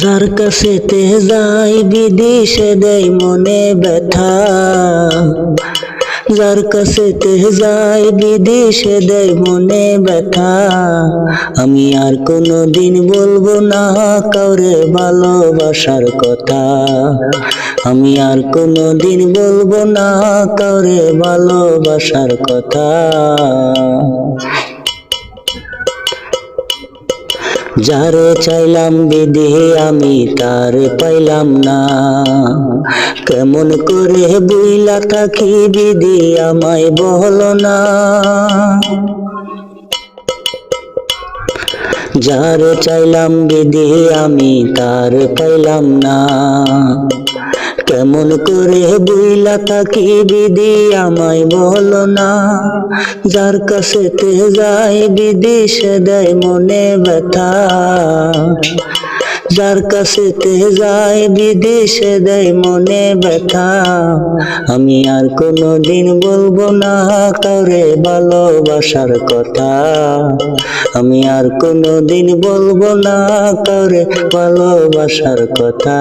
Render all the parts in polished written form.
যার কাছেতে যাই বিদেশে দেয় মনে ব্যথা, যার কাছেতে যাই বিদেশে দেয় মনে ব্যথা। আমি আর কোনোদিন বলবো না কাউরে ভালোবাসার কথা, আমি আর কোনোদিন বলবো না কাউরে ভালোবাসার কথা। যারে চাইলাম বিদেহে আমি তারে পাইলাম না, কেমন করে বুইলা থাকি বিধি আমায় বলো না। যারে চাইলাম বিদেহে আমি তারে পাইলাম না, কেমন করে বুইলা থাকি বিধি আমায় বলো না। যার কাছেতে যাই বিদেশে দেয় মনে ব্যথা, যার কাছেতে যাই বিদেশে দেয় মনে ব্যথা। আমি আর কোনোদিন বলবো না কাউরে ভালোবাসার কথা, আমি আর কোনোদিন বলবো না কাউরে ভালোবাসার কথা।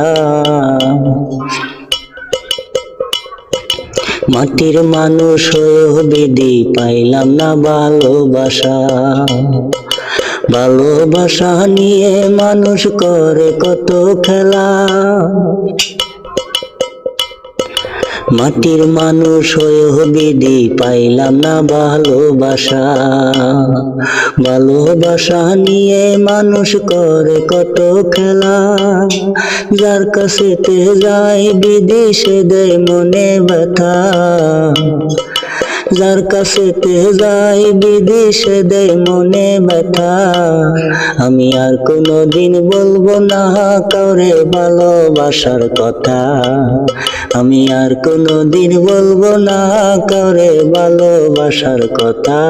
মাটির মানুষ হয়েও বিধি পাইলাম না ভালোবাসা, ভালোবাসা নিয়ে মানুষ করে কত খেলা। মাটির মানুষ হয়েও বিধি পাইলাম না ভালোবাসা, ভালোবাসা নিয়ে মানুষ করে কত খেলা। যার কাছেতে যাই বিদেশে দেয় মনে ব্যথা, যার কাছেতে যাই বিদেশে দেয় মনে ব্যথা। আমি আর কোনোদিন বলবো না কাউরে ভালোবাসার কথা, আমি আর কোনোদিন বলবো না কাউরে ভালোবাসার কথা।